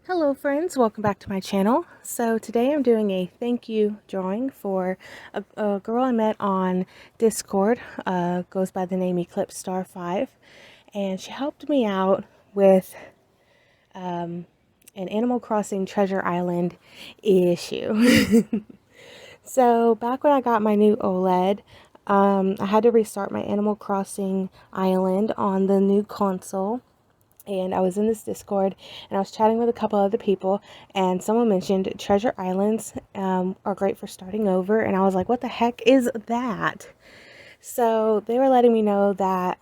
Hello friends, welcome back to my channel. So today I'm doing a thank you drawing for a girl I met on Discord, goes by the name Eclipse Star 5, and she helped me out with an Animal Crossing Treasure Island issue. So back when I got my new OLED, I had to restart my Animal Crossing Island on the new console, and I was in this Discord and I was chatting with a couple other people, and someone mentioned treasure islands are great for starting over, and I was like, what the heck is that? So they were letting me know that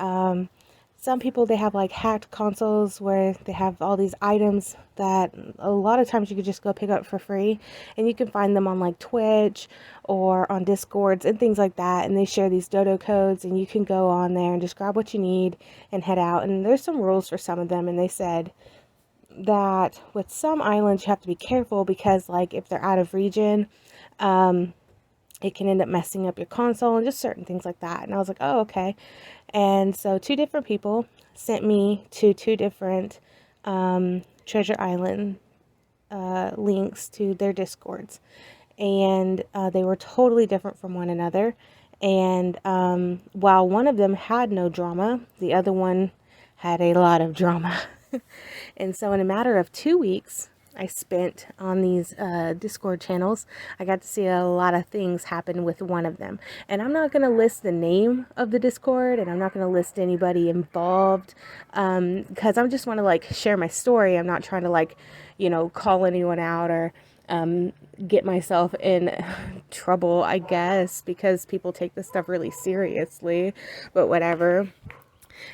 some people, they have like hacked consoles where they have all these items that a lot of times you could just go pick up for free, and you can find them on like Twitch or on Discords and things like that, and they share these dodo codes, and you can go on there and just grab what you need and head out. And there's some rules for some of them, and they said that with some islands you have to be careful because like if they're out of region, it can end up messing up your console and just certain things like that. And I was like, oh, okay. And so two different people sent me to two different Treasure Island links to their Discords. And they were totally different from one another. And while one of them had no drama, the other one had a lot of drama. And so in a matter of 2 weeks, I spent on these Discord channels, I got to see a lot of things happen with one of them. And I'm not going to list the name of the Discord, and I'm not going to list anybody involved, because I just want to like share my story. I'm not trying to like, call anyone out or get myself in trouble, I guess, because people take this stuff really seriously, but whatever.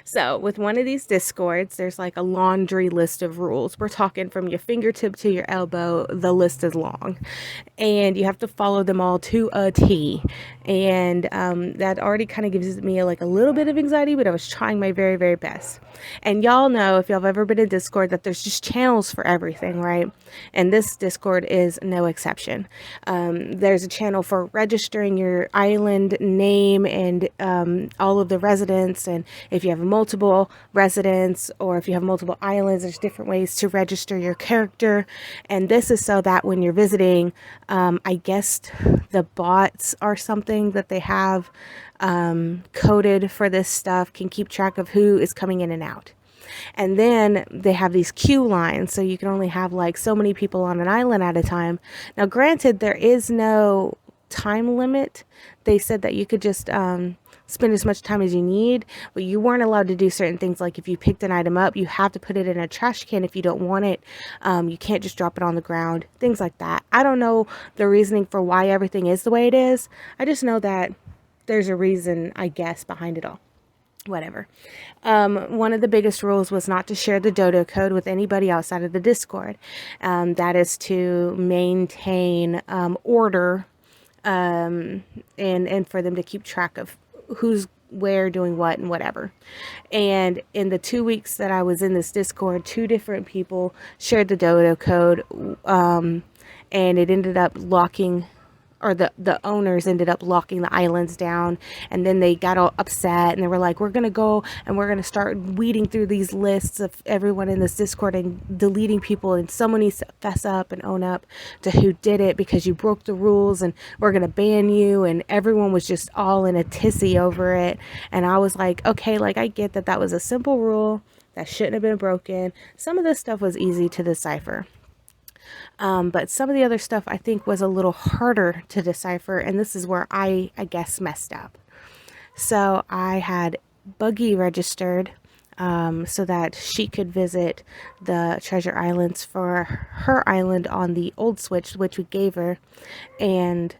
So with one of these Discords, there's like a laundry list of rules. We're talking from your fingertip to your elbow. The list is long, and you have to follow them all to a T. And that already kind of gives me like a little bit of anxiety, but I was trying my very, very best. And y'all know, if y'all have ever been in Discord, that there's just channels for everything, right? And this Discord is no exception. There's a channel for registering your island name and all of the residents, and if you have multiple residents or if you have multiple islands, there's different ways to register your character. And this is so that when you're visiting, I guess the bots or something that they have coded for this stuff can keep track of who is coming in and out. And then they have these queue lines, so you can only have like so many people on an island at a time. Now, granted, there is no time limit. They said that you could just spend as much time as you need, but you weren't allowed to do certain things. Like if you picked an item up, you have to put it in a trash can if you don't want it. You can't just drop it on the ground, things like that. I don't know the reasoning for why everything is the way it is. I just know that there's a reason, I guess, behind it all. Whatever. One of the biggest rules was not to share the dodo code with anybody outside of the Discord. That is to maintain order, and for them to keep track of who's where doing what and whatever. And in the 2 weeks that I was in this Discord, two different people shared the dodo code, and it ended up locking, or the owners ended up locking the islands down. And then they got all upset and they were like, we're gonna go and we're gonna start weeding through these lists of everyone in this Discord and deleting people, and someone needs to fess up and own up to who did it because you broke the rules, and we're gonna ban you. And everyone was just all in a tizzy over it. And I was like, okay, like I get that that was a simple rule that shouldn't have been broken. Some of this stuff was easy to decipher. But some of the other stuff I think was a little harder to decipher, and this is where I guess messed up. So I had Buggy registered so that she could visit the treasure islands for her island on the old Switch, which we gave her. And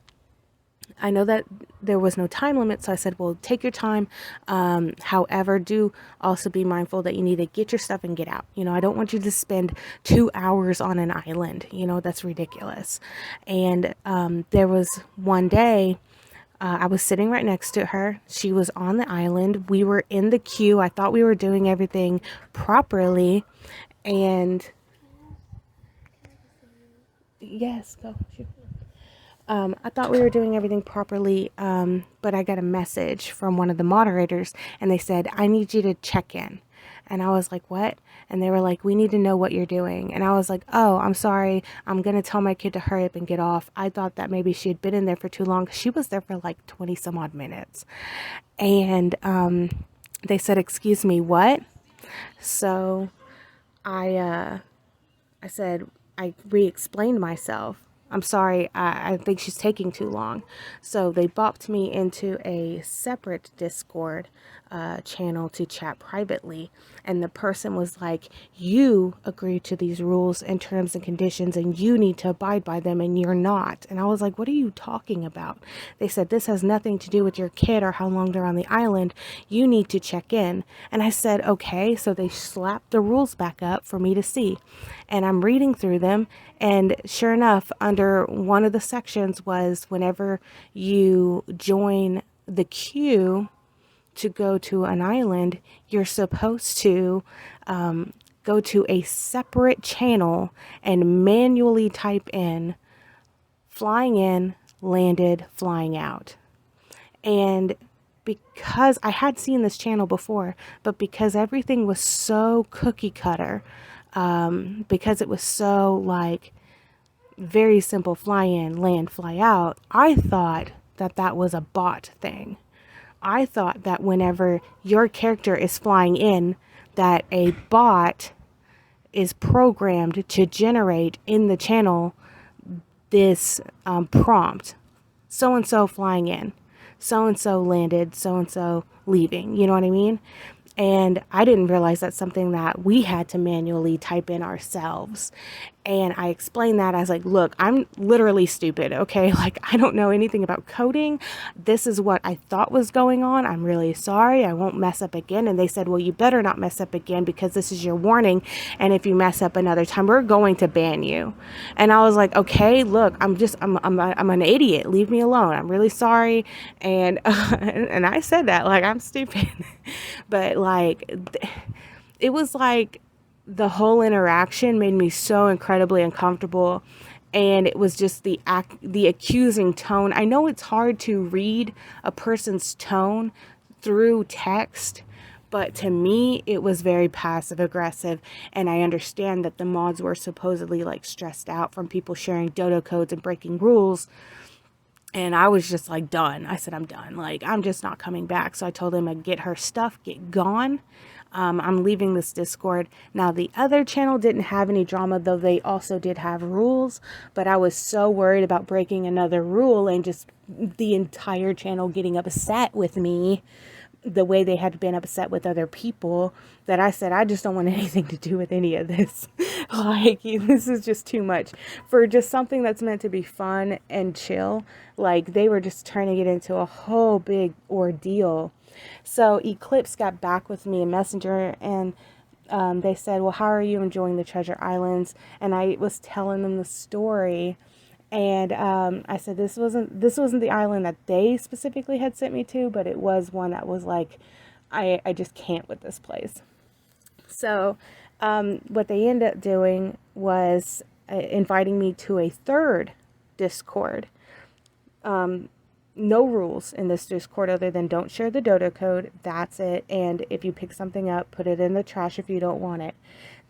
I know that there was no time limit, so I said, well, take your time. However, do also be mindful that you need to get your stuff and get out. I don't want you to spend 2 hours on an island. That's ridiculous. And there was one day, I was sitting right next to her. She was on the island. We were in the queue. I thought we were doing everything properly. And yes, go. Shoot. I thought we were doing everything properly, but I got a message from one of the moderators, and they said, I need you to check in. And I was like, what? And they were like, we need to know what you're doing. And I was like, oh, I'm sorry. I'm going to tell my kid to hurry up and get off. I thought that maybe she had been in there for too long. She was there for like 20 some odd minutes. And they said, excuse me, what? So I said, I re-explained myself. I'm sorry, I think she's taking too long. So they bopped me into a separate Discord channel to chat privately. And the person was like, you agreed to these rules and terms and conditions and you need to abide by them and you're not. And I was like, what are you talking about? They said, this has nothing to do with your kid or how long they're on the island. You need to check in. And I said, okay. So they slapped the rules back up for me to see. And I'm reading through them. And sure enough, under one of the sections was whenever you join the queue to go to an island, you're supposed to go to a separate channel and manually type in flying in, landed, flying out. And because I had seen this channel before, but because everything was so cookie cutter, because it was so like very simple, fly in, land, fly out, I thought that that was a bot thing. I thought that whenever your character is flying in, that a bot is programmed to generate in the channel this prompt. So-and-so flying in, so-and-so landed, so-and-so leaving. You know what I mean? And I didn't realize that's something that we had to manually type in ourselves. And I explained that as like, look, I'm literally stupid, okay? Like, I don't know anything about coding. This is what I thought was going on. I'm really sorry. I won't mess up again. And they said, well, you better not mess up again because this is your warning. And if you mess up another time, we're going to ban you. And I was like, okay, look, I'm an idiot. Leave me alone. I'm really sorry. And, and I said that like, I'm stupid, but like, it was like, the whole interaction made me so incredibly uncomfortable, and it was just the accusing tone. I know it's hard to read a person's tone through text, but to me it was very passive aggressive, and I understand that the mods were supposedly like stressed out from people sharing dodo codes and breaking rules. And I was just like done. I said, I'm done. Like, I'm just not coming back. So I told him I'd get her stuff, get gone. I'm leaving this Discord. Now, the other channel didn't have any drama, though they also did have rules. But I was so worried about breaking another rule and just the entire channel getting upset with me the way they had been upset with other people, that I said, I just don't want anything to do with any of this. Like, this is just too much for just something that's meant to be fun and chill. Like, they were just turning it into a whole big ordeal. So Eclipse got back with me in Messenger, and they said, well, how are you enjoying the Treasure Islands? And I was telling them the story. And I said, this wasn't the island that they specifically had sent me to, but it was one that was like, I just can't with this place. So what they ended up doing was inviting me to a third Discord. No rules in this Discord other than don't share the dodo code. That's it. And if you pick something up, put it in the trash if you don't want it.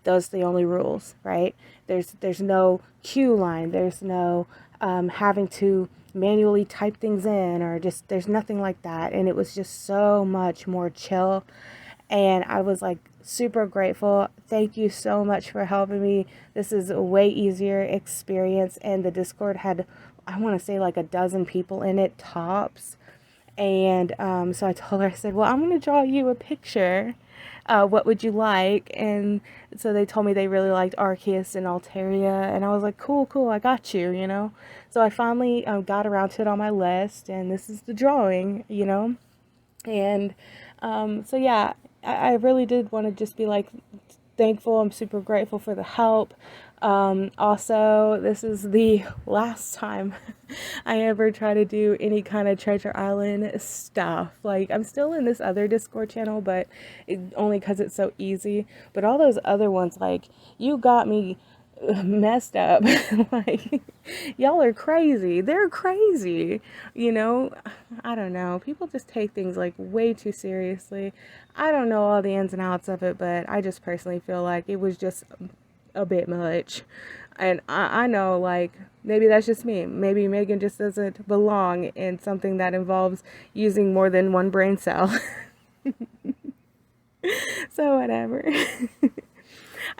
Those are the only rules, right? There's no queue line. There's no having to manually type things in, or just, there's nothing like that. And it was just so much more chill. And I was like super grateful. Thank you so much for helping me. This is a way easier experience. And the Discord had, I want to say, like a dozen people in it, tops. And so I told her, I said, well, I'm going to draw you a picture. What would you like? And so they told me they really liked Arceus and Altaria, and I was like, cool, I got you, you know. So I finally got around to it on my list, and this is the drawing, you know. And so yeah, I really did want to just be like thankful. I'm super grateful for the help. Also, this is the last time I ever try to do any kind of Treasure Island stuff. Like, I'm still in this other Discord channel, but only because it's so easy. But all those other ones, like, you got me messed up. Like, y'all are crazy. They're crazy. You know, I don't know. People just take things like way too seriously. I don't know all the ins and outs of it, but I just personally feel like it was just a bit much. And I know, like, maybe that's just me. Maybe Megan just doesn't belong in something that involves using more than one brain cell. So, whatever.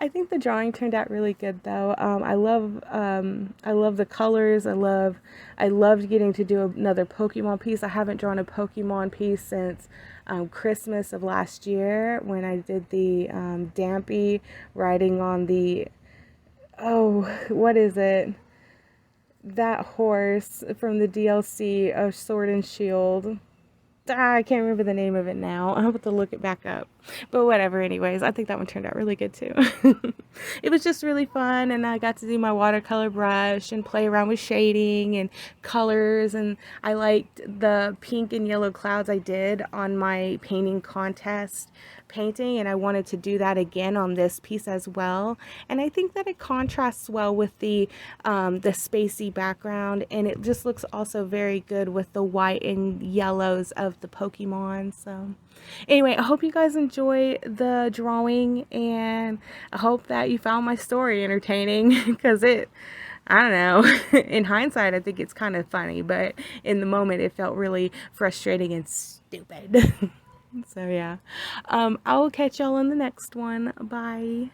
I think the drawing turned out really good though. I love the colors. I loved getting to do another Pokemon piece. I haven't drawn a Pokemon piece since Christmas of last year when I did the Dampy riding on the, oh, what is it? That horse from the DLC of Sword and Shield. I can't remember the name of it now. I'll have to look it back up. But whatever, anyways, I think that one turned out really good too. It was just really fun, and I got to do my watercolor brush and play around with shading and colors, and I liked the pink and yellow clouds I did on my painting contest painting, and I wanted to do that again on this piece as well. And I think that it contrasts well with the spacey background, and it just looks also very good with the white and yellows of the Pokemon. So anyway, I hope you guys enjoy the drawing, and I hope that you found my story entertaining because I don't know, in hindsight I think it's kind of funny, but in the moment it felt really frustrating and stupid. So yeah, I will catch y'all in the next one. Bye.